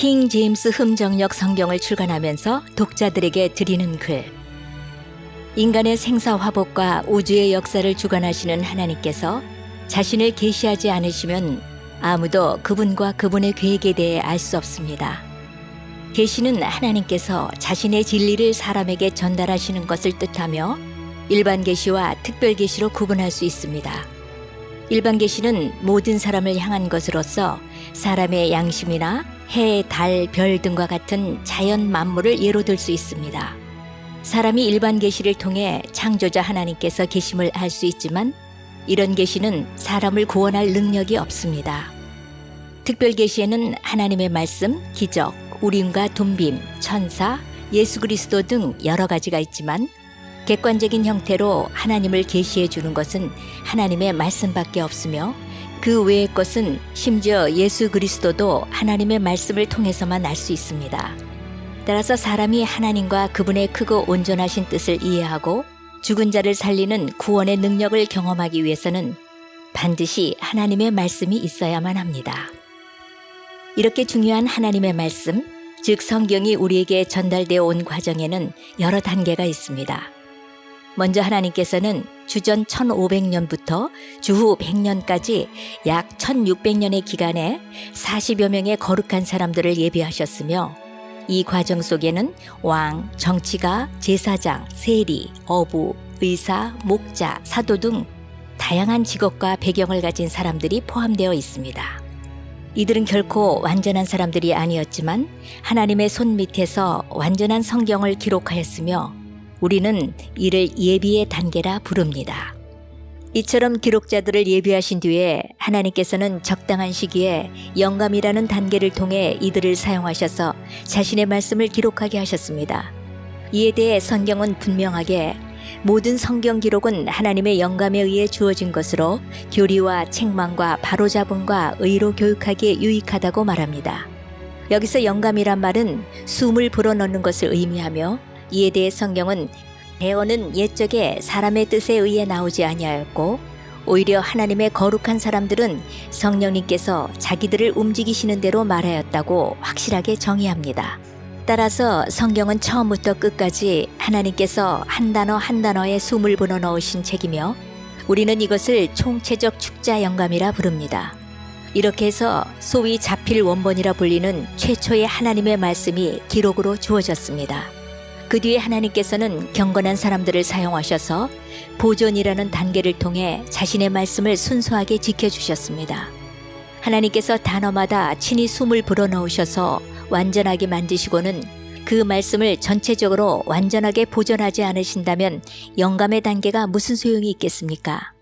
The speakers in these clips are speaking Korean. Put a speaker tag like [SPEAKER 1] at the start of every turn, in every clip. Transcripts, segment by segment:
[SPEAKER 1] 킹 제임스 흠정역 성경을 출간하면서 독자들에게 드리는 글. 인간의 생사화복과 우주의 역사를 주관하시는 하나님께서 자신을 계시하지 않으시면 아무도 그분과 그분의 계획에 대해 알 수 없습니다. 계시는 하나님께서 자신의 진리를 사람에게 전달하시는 것을 뜻하며 일반 계시와 특별 계시로 구분할 수 있습니다. 일반 계시는 모든 사람을 향한 것으로서 사람의 양심이나 해, 달, 별 등과 같은 자연 만물을 예로 들 수 있습니다. 사람이 일반 계시를 통해 창조자 하나님께서 계심을 알 수 있지만 이런 계시는 사람을 구원할 능력이 없습니다. 특별 계시에는 하나님의 말씀, 기적, 우림과 둠빔, 천사, 예수 그리스도 등 여러 가지가 있지만 객관적인 형태로 하나님을 계시해 주는 것은 하나님의 말씀밖에 없으며 그 외의 것은 심지어 예수 그리스도도 하나님의 말씀을 통해서만 알 수 있습니다. 따라서 사람이 하나님과 그분의 크고 온전하신 뜻을 이해하고 죽은 자를 살리는 구원의 능력을 경험하기 위해서는 반드시 하나님의 말씀이 있어야만 합니다. 이렇게 중요한 하나님의 말씀, 즉 성경이 우리에게 전달되어 온 과정에는 여러 단계가 있습니다. 먼저 하나님께서는 주전 1500년부터 주후 100년까지 약 1600년의 기간에 40여 명의 거룩한 사람들을 예비하셨으며 이 과정 속에는 왕, 정치가, 제사장, 세리, 어부, 의사, 목자, 사도 등 다양한 직업과 배경을 가진 사람들이 포함되어 있습니다. 이들은 결코 완전한 사람들이 아니었지만 하나님의 손 밑에서 완전한 성경을 기록하였으며 우리는 이를 예비의 단계라 부릅니다. 이처럼 기록자들을 예비하신 뒤에 하나님께서는 적당한 시기에 영감이라는 단계를 통해 이들을 사용하셔서 자신의 말씀을 기록하게 하셨습니다. 이에 대해 성경은 분명하게 모든 성경 기록은 하나님의 영감에 의해 주어진 것으로 교리와 책망과 바로잡음과 의로 교육하기에 유익하다고 말합니다. 여기서 영감이란 말은 숨을 불어넣는 것을 의미하며 이에 대해 성경은 대언은 옛적에 사람의 뜻에 의해 나오지 아니하였고 오히려 하나님의 거룩한 사람들은 성령님께서 자기들을 움직이시는 대로 말하였다고 확실하게 정의합니다. 따라서 성경은 처음부터 끝까지 하나님께서 한 단어 한 단어에 숨을 불어넣으신 책이며 우리는 이것을 총체적 축자 영감이라 부릅니다. 이렇게 해서 소위 자필 원본이라 불리는 최초의 하나님의 말씀이 기록으로 주어졌습니다. 그 뒤에 하나님께서는 경건한 사람들을 사용하셔서 보존이라는 단계를 통해 자신의 말씀을 순수하게 지켜주셨습니다. 하나님께서 단어마다 친히 숨을 불어넣으셔서 완전하게 만드시고는 그 말씀을 전체적으로 완전하게 보존하지 않으신다면 영감의 단계가 무슨 소용이 있겠습니까?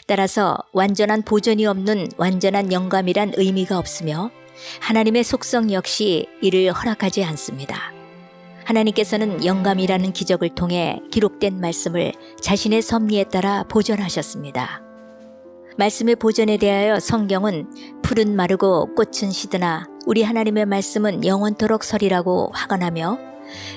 [SPEAKER 1] 따라서 완전한 보존이 없는 완전한 영감이란 의미가 없으며 하나님의 속성 역시 이를 허락하지 않습니다. 하나님께서는 영감이라는 기적을 통해 기록된 말씀을 자신의 섭리에 따라 보존하셨습니다. 말씀의 보존에 대하여 성경은 풀은 마르고 꽃은 시드나 우리 하나님의 말씀은 영원토록 서리라고 확언하며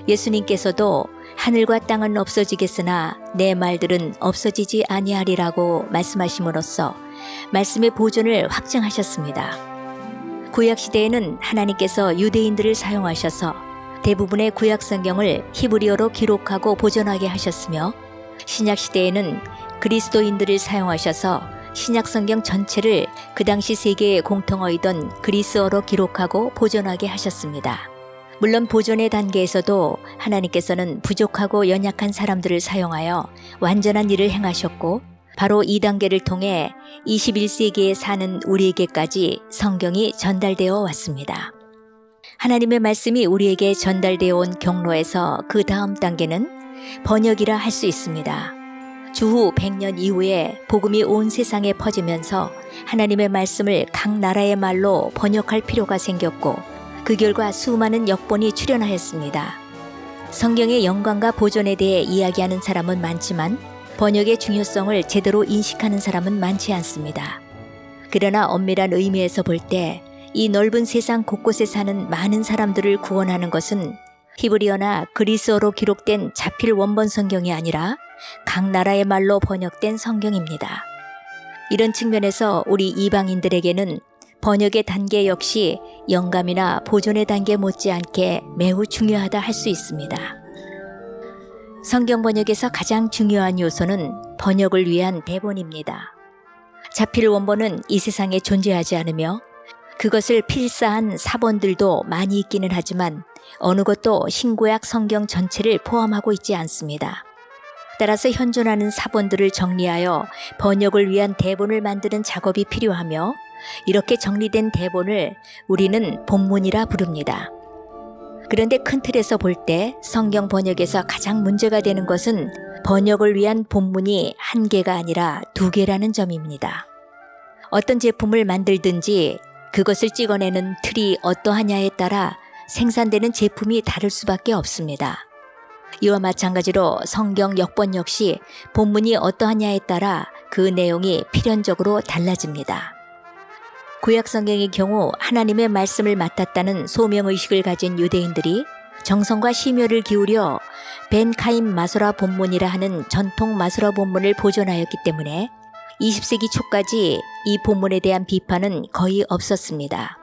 [SPEAKER 1] 예수님께서도 하늘과 땅은 없어지겠으나 내 말들은 없어지지 아니하리라고 말씀하심으로써 말씀의 보존을 확증하셨습니다. 구약시대에는 하나님께서 유대인들을 사용하셔서 대부분의 구약 성경을 히브리어로 기록하고 보존하게 하셨으며 신약시대에는 그리스도인들을 사용하셔서 신약 성경 전체를 그 당시 세계의 공통어이던 그리스어로 기록하고 보존하게 하셨습니다. 물론 보존의 단계에서도 하나님께서는 부족하고 연약한 사람들을 사용하여 완전한 일을 행하셨고 바로 이 단계를 통해 21세기에 사는 우리에게까지 성경이 전달되어 왔습니다. 하나님의 말씀이 우리에게 전달되어 온 경로에서 그 다음 단계는 번역이라 할 수 있습니다. 주후 100년 이후에 복음이 온 세상에 퍼지면서 하나님의 말씀을 각 나라의 말로 번역할 필요가 생겼고 그 결과 수많은 역본이 출현하였습니다. 성경의 영광과 보존에 대해 이야기하는 사람은 많지만 번역의 중요성을 제대로 인식하는 사람은 많지 않습니다. 그러나 엄밀한 의미에서 볼 때 이 넓은 세상 곳곳에 사는 많은 사람들을 구원하는 것은 히브리어나 그리스어로 기록된 자필 원본 성경이 아니라 각 나라의 말로 번역된 성경입니다. 이런 측면에서 우리 이방인들에게는 번역의 단계 역시 영감이나 보존의 단계 못지않게 매우 중요하다 할 수 있습니다. 성경 번역에서 가장 중요한 요소는 번역을 위한 대본입니다. 자필 원본은 이 세상에 존재하지 않으며 그것을 필사한 사본들도 많이 있기는 하지만 어느 것도 신구약 성경 전체를 포함하고 있지 않습니다. 따라서 현존하는 사본들을 정리하여 번역을 위한 대본을 만드는 작업이 필요하며 이렇게 정리된 대본을 우리는 본문이라 부릅니다. 그런데 큰 틀에서 볼 때 성경 번역에서 가장 문제가 되는 것은 번역을 위한 본문이 한 개가 아니라 두 개라는 점입니다. 어떤 제품을 만들든지 그것을 찍어내는 틀이 어떠하냐에 따라 생산되는 제품이 다를 수밖에 없습니다. 이와 마찬가지로 성경 역번 역시 본문이 어떠하냐에 따라 그 내용이 필연적으로 달라집니다. 구약 성경의 경우 하나님의 말씀을 맡았다는 소명의식을 가진 유대인들이 정성과 심혈을 기울여 벤카임 마소라 본문이라 하는 전통 마소라 본문을 보존하였기 때문에 20세기 초까지 이 본문에 대한 비판은 거의 없었습니다.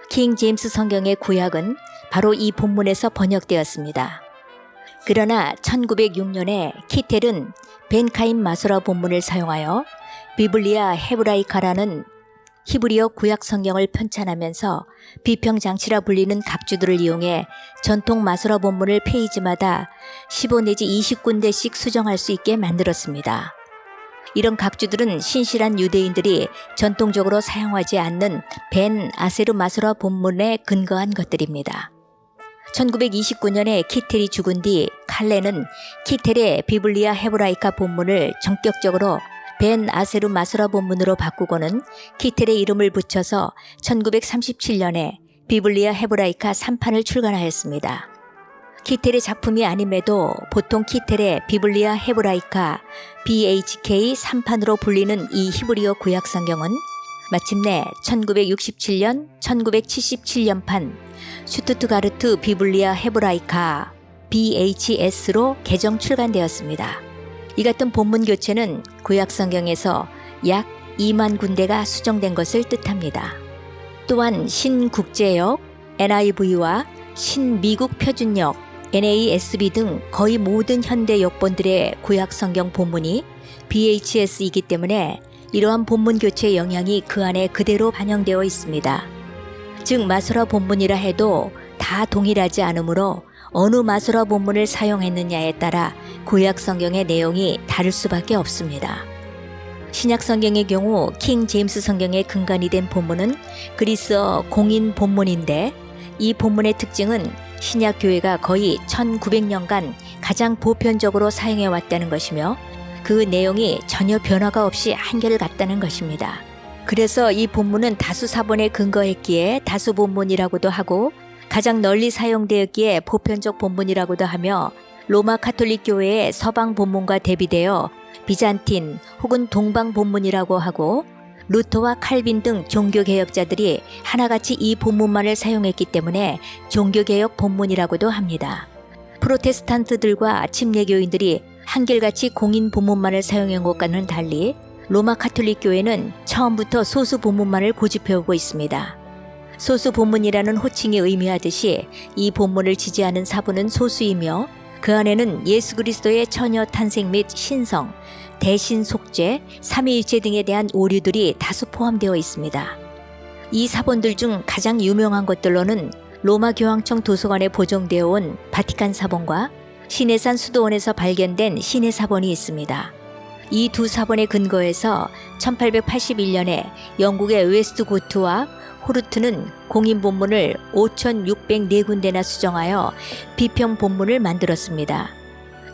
[SPEAKER 1] 킹 제임스 성경의 구약은 바로 이 본문에서 번역되었습니다. 그러나 1906년에 키텔은 벤카임 마소라 본문을 사용하여 비블리아 헤브라이카라는 히브리어 구약 성경을 편찬하면서 비평장치라 불리는 각주들을 이용해 전통 마소라 본문을 페이지마다 15 내지 20군데씩 수정할 수 있게 만들었습니다. 이런 각주들은 신실한 유대인들이 전통적으로 사용하지 않는 벤 아세르 마소라 본문에 근거한 것들입니다. 1929년에 키텔이 죽은 뒤 칼레는 키텔의 비블리아 헤브라이카 본문을 전격적으로 벤 아세르 마소라 본문으로 바꾸고는 키텔의 이름을 붙여서 1937년에 비블리아 헤브라이카 3판을 출간하였습니다. 키텔의 작품이 아님에도 보통 키텔의 비블리아 헤브라이카 BHK 3판으로 불리는 이 히브리어 구약 성경은 마침내 1967년, 1977년판 슈투트가르트 비블리아 헤브라이카 BHS로 개정 출간되었습니다. 이 같은 본문 교체는 구약 성경에서 약 2만 군데가 수정된 것을 뜻합니다. 또한 신국제역, NIV와 신미국 표준역, NASB 등 거의 모든 현대 역본들의 구약 성경 본문이 BHS이기 때문에 이러한 본문 교체의 영향이 그 안에 그대로 반영되어 있습니다. 즉 마소라 본문이라 해도 다 동일하지 않으므로 어느 마소라 본문을 사용했느냐에 따라 구약 성경의 내용이 다를 수밖에 없습니다. 신약 성경의 경우 킹 제임스 성경의 근간이 된 본문은 그리스어 공인 본문인데 이 본문의 특징은 신약 교회가 거의 1900년간 가장 보편적으로 사용해 왔다는 것이며 그 내용이 전혀 변화가 없이 한결같다는 것입니다. 그래서 이 본문은 다수 사본에 근거했기에 다수 본문이라고도 하고 가장 널리 사용되었기에 보편적 본문이라고도 하며 로마 가톨릭 교회의 서방 본문과 대비되어 비잔틴 혹은 동방 본문이라고 하고 루터와 칼빈 등 종교개혁자들이 하나같이 이 본문만을 사용했기 때문에 종교개혁 본문이라고도 합니다. 프로테스탄트들과 침례교인들이 한결같이 공인 본문만을 사용한 것과는 달리 로마 가톨릭 교회는 처음부터 소수 본문만을 고집해오고 있습니다. 소수 본문이라는 호칭이 의미하듯이 이 본문을 지지하는 사본은 소수이며 그 안에는 예수 그리스도의 처녀 탄생 및 신성, 대신 속죄, 삼위일체 등에 대한 오류들이 다수 포함되어 있습니다. 이 사본들 중 가장 유명한 것들로는 로마 교황청 도서관에 보존되어 온 바티칸 사본과 시내산 수도원에서 발견된 시내 사본이 있습니다. 이 두 사본의 근거에서 1881년에 영국의 웨스트고트와 호르트는 공인 본문을 5,604군데나 수정하여 비평 본문을 만들었습니다.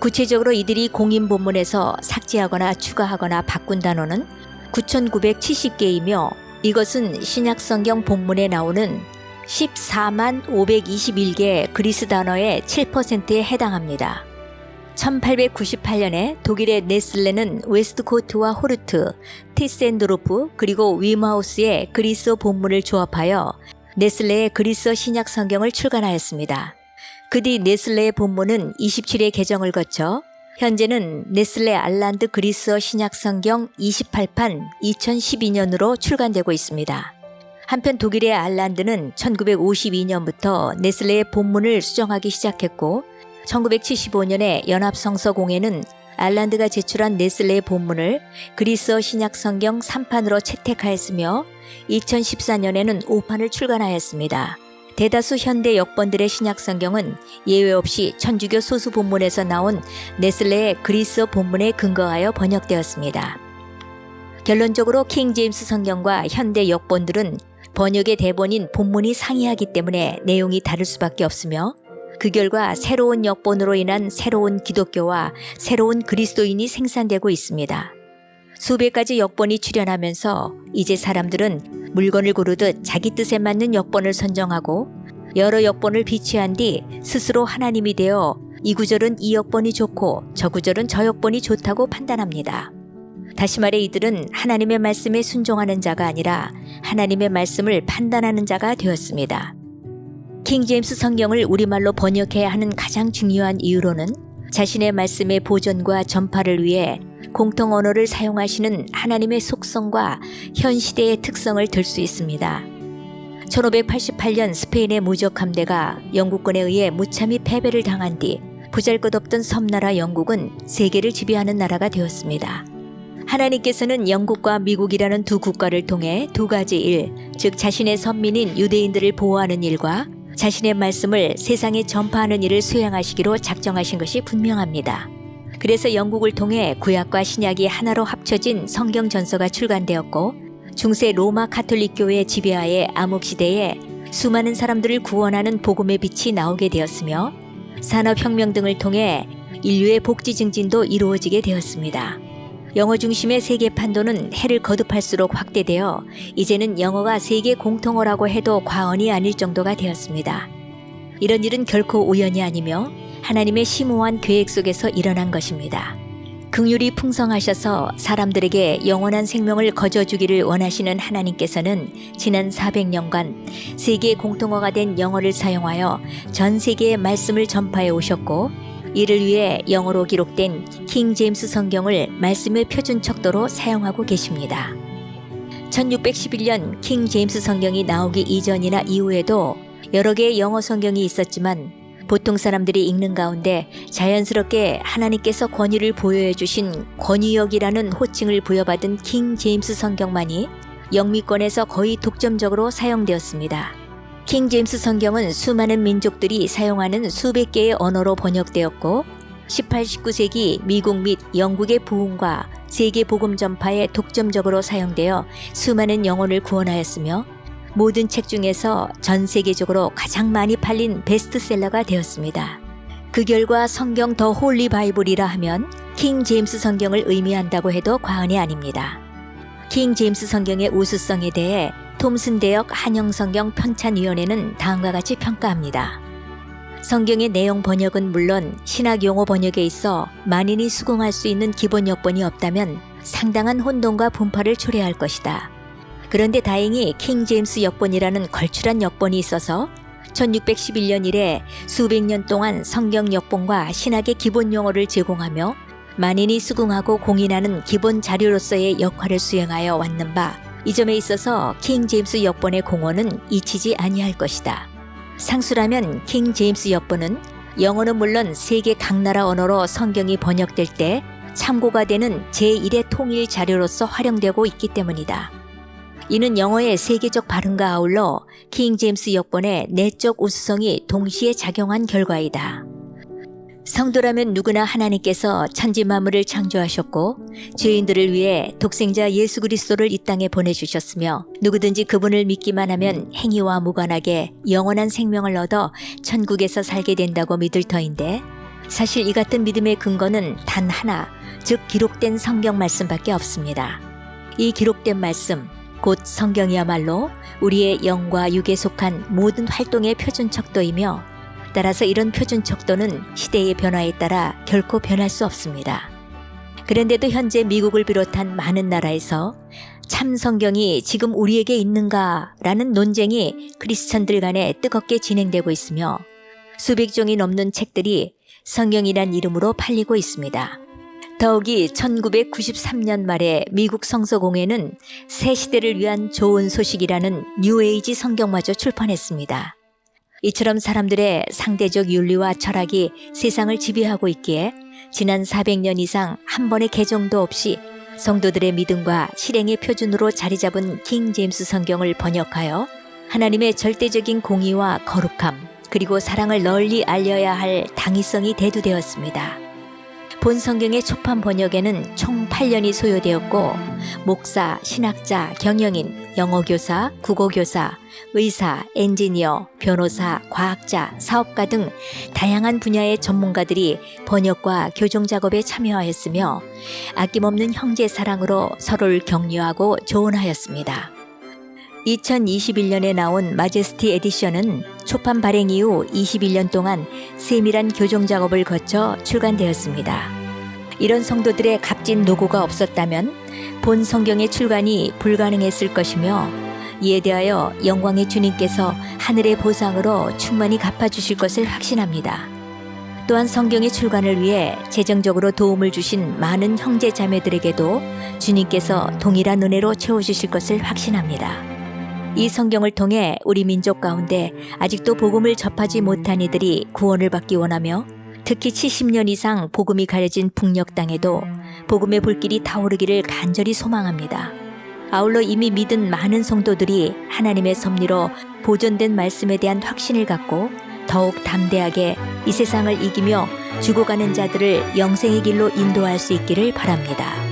[SPEAKER 1] 구체적으로 이들이 공인 본문에서 삭제하거나 추가하거나 바꾼 단어는 9,970개이며 이것은 신약 성경 본문에 나오는 14만 521개 그리스 단어의 7%에 해당합니다. 1898년에 독일의 네슬레는 웨스트코트와 호르트, 티센드로프 그리고 위마우스의 그리스어 본문을 조합하여 네슬레의 그리스어 신약 성경을 출간하였습니다. 그 뒤 네슬레의 본문은 27회 개정을 거쳐 현재는 네슬레 알란드 그리스어 신약 성경 28판 2012년으로 출간되고 있습니다. 한편 독일의 알란드는 1952년부터 네슬레의 본문을 수정하기 시작했고 1975년에 연합성서공회는 알란드가 제출한 네슬레의 본문을 그리스어 신약성경 3판으로 채택하였으며 2014년에는 5판을 출간하였습니다. 대다수 현대 역본들의 신약성경은 예외 없이 천주교 소수 본문에서 나온 네슬레의 그리스어 본문에 근거하여 번역되었습니다. 결론적으로 킹 제임스 성경과 현대 역본들은 번역의 대본인 본문이 상이하기 때문에 내용이 다를 수밖에 없으며 그 결과 새로운 역본으로 인한 새로운 기독교와 새로운 그리스도인이 생산되고 있습니다. 수백 가지 역본이 출현하면서 이제 사람들은 물건을 고르듯 자기 뜻에 맞는 역본을 선정하고 여러 역본을 비치한 뒤 스스로 하나님이 되어 이 구절은 이 역본이 좋고 저 구절은 저 역본이 좋다고 판단합니다. 다시 말해 이들은 하나님의 말씀에 순종하는 자가 아니라 하나님의 말씀을 판단하는 자가 되었습니다. 킹 제임스 성경을 우리말로 번역해야 하는 가장 중요한 이유로는 자신의 말씀의 보존과 전파를 위해 공통 언어를 사용하시는 하나님의 속성과 현 시대의 특성을 들 수 있습니다. 1588년 스페인의 무적 함대가 영국군에 의해 무참히 패배를 당한 뒤 보잘것없던 섬나라 영국은 세계를 지배하는 나라가 되었습니다. 하나님께서는 영국과 미국이라는 두 국가를 통해 두 가지 일, 즉 자신의 선민인 유대인들을 보호하는 일과 자신의 말씀을 세상에 전파하는 일을 수행하시기로 작정하신 것이 분명합니다. 그래서 영국을 통해 구약과 신약이 하나로 합쳐진 성경 전서가 출간되었고 중세 로마 가톨릭 교회의 지배하에 암흑시대에 수많은 사람들을 구원하는 복음의 빛이 나오게 되었으며 산업혁명 등을 통해 인류의 복지 증진도 이루어지게 되었습니다. 영어 중심의 세계 판도는 해를 거듭할수록 확대되어 이제는 영어가 세계 공통어라고 해도 과언이 아닐 정도가 되었습니다. 이런 일은 결코 우연이 아니며 하나님의 심오한 계획 속에서 일어난 것입니다. 긍휼이 풍성하셔서 사람들에게 영원한 생명을 거저주기를 원하시는 하나님께서는 지난 400년간 세계 공통어가 된 영어를 사용하여 전 세계에 말씀을 전파해 오셨고 이를 위해 영어로 기록된 킹 제임스 성경을 말씀의 표준 척도로 사용하고 계십니다. 1611년 킹 제임스 성경이 나오기 이전이나 이후에도 여러 개의 영어 성경이 있었지만 보통 사람들이 읽는 가운데 자연스럽게 하나님께서 권위를 보여해 주신 권위역이라는 호칭을 부여받은 킹 제임스 성경만이 영미권에서 거의 독점적으로 사용되었습니다. 킹 제임스 성경은 수많은 민족들이 사용하는 수백 개의 언어로 번역되었고 18, 19세기 미국 및 영국의 부흥과 세계 복음 전파에 독점적으로 사용되어 수많은 영혼을 구원하였으며 모든 책 중에서 전 세계적으로 가장 많이 팔린 베스트셀러가 되었습니다. 그 결과 성경 더 홀리 바이블이라 하면 킹 제임스 성경을 의미한다고 해도 과언이 아닙니다. 킹 제임스 성경의 우수성에 대해 톰슨 대역 한영성경 편찬위원회는 다음과 같이 평가합니다. 성경의 내용 번역은 물론 신학 용어 번역에 있어 만인이 수긍할 수 있는 기본 역본이 없다면 상당한 혼돈과 분파를 초래할 것이다. 그런데 다행히 킹 제임스 역본이라는 걸출한 역본이 있어서 1611년 이래 수백 년 동안 성경 역본과 신학의 기본 용어를 제공하며 만인이 수긍하고 공인하는 기본 자료로서의 역할을 수행하여 왔는 바 이 점에 있어서 킹 제임스 역본의 공헌은 잊히지 아니할 것이다. 상수라면 킹 제임스 역본은 영어는 물론 세계 각 나라 언어로 성경이 번역될 때 참고가 되는 제1의 통일 자료로서 활용되고 있기 때문이다. 이는 영어의 세계적 발음과 아울러 킹 제임스 역본의 내적 우수성이 동시에 작용한 결과이다. 성도라면 누구나 하나님께서 천지 만물을 창조하셨고 죄인들을 위해 독생자 예수 그리스도를 이 땅에 보내주셨으며 누구든지 그분을 믿기만 하면 행위와 무관하게 영원한 생명을 얻어 천국에서 살게 된다고 믿을 터인데 사실 이 같은 믿음의 근거는 단 하나, 즉 기록된 성경 말씀밖에 없습니다. 이 기록된 말씀, 곧 성경이야말로 우리의 영과 육에 속한 모든 활동의 표준 척도이며 따라서 이런 표준 척도는 시대의 변화에 따라 결코 변할 수 없습니다. 그런데도 현재 미국을 비롯한 많은 나라에서 참 성경이 지금 우리에게 있는가라는 논쟁이 크리스천들 간에 뜨겁게 진행되고 있으며 수백 종이 넘는 책들이 성경이란 이름으로 팔리고 있습니다. 더욱이 1993년 말에 미국 성서공회는 새 시대를 위한 좋은 소식이라는 뉴에이지 성경마저 출판했습니다. 이처럼 사람들의 상대적 윤리와 철학이 세상을 지배하고 있기에 지난 400년 이상 한 번의 개정도 없이 성도들의 믿음과 실행의 표준으로 자리 잡은 킹 제임스 성경을 번역하여 하나님의 절대적인 공의와 거룩함 그리고 사랑을 널리 알려야 할 당위성이 대두되었습니다. 본 성경의 초판 번역에는 총 8년이 소요되었고 목사, 신학자, 경영인, 영어교사, 국어교사, 의사, 엔지니어, 변호사, 과학자, 사업가 등 다양한 분야의 전문가들이 번역과 교정 작업에 참여하였으며 아낌없는 형제 사랑으로 서로를 격려하고 조언하였습니다. 2021년에 나온 마제스티 에디션은 초판 발행 이후 21년 동안 세밀한 교정 작업을 거쳐 출간되었습니다. 이런 성도들의 값진 노고가 없었다면 본 성경의 출간이 불가능했을 것이며 이에 대하여 영광의 주님께서 하늘의 보상으로 충만히 갚아주실 것을 확신합니다. 또한 성경의 출간을 위해 재정적으로 도움을 주신 많은 형제 자매들에게도 주님께서 동일한 은혜로 채워주실 것을 확신합니다. 이 성경을 통해 우리 민족 가운데 아직도 복음을 접하지 못한 이들이 구원을 받기 원하며 특히 70년 이상 복음이 가려진 북녘 땅에도 복음의 불길이 타오르기를 간절히 소망합니다. 아울러 이미 믿은 많은 성도들이 하나님의 섭리로 보존된 말씀에 대한 확신을 갖고 더욱 담대하게 이 세상을 이기며 죽어가는 자들을 영생의 길로 인도할 수 있기를 바랍니다.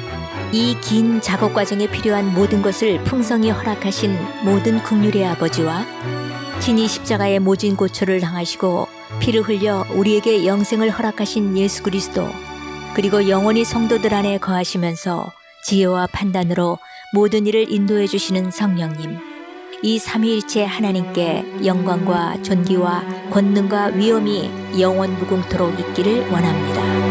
[SPEAKER 1] 이 긴 작업 과정에 필요한 모든 것을 풍성히 허락하신 모든 긍휼의 아버지와 친히 십자가의 모진 고초를 당하시고 피를 흘려 우리에게 영생을 허락하신 예수 그리스도 그리고 영원히 성도들 안에 거하시면서 지혜와 판단으로 모든 일을 인도해 주시는 성령님 이 삼위일체 하나님께 영광과 존귀와 권능과 위엄이 영원 무궁토록 있기를 원합니다.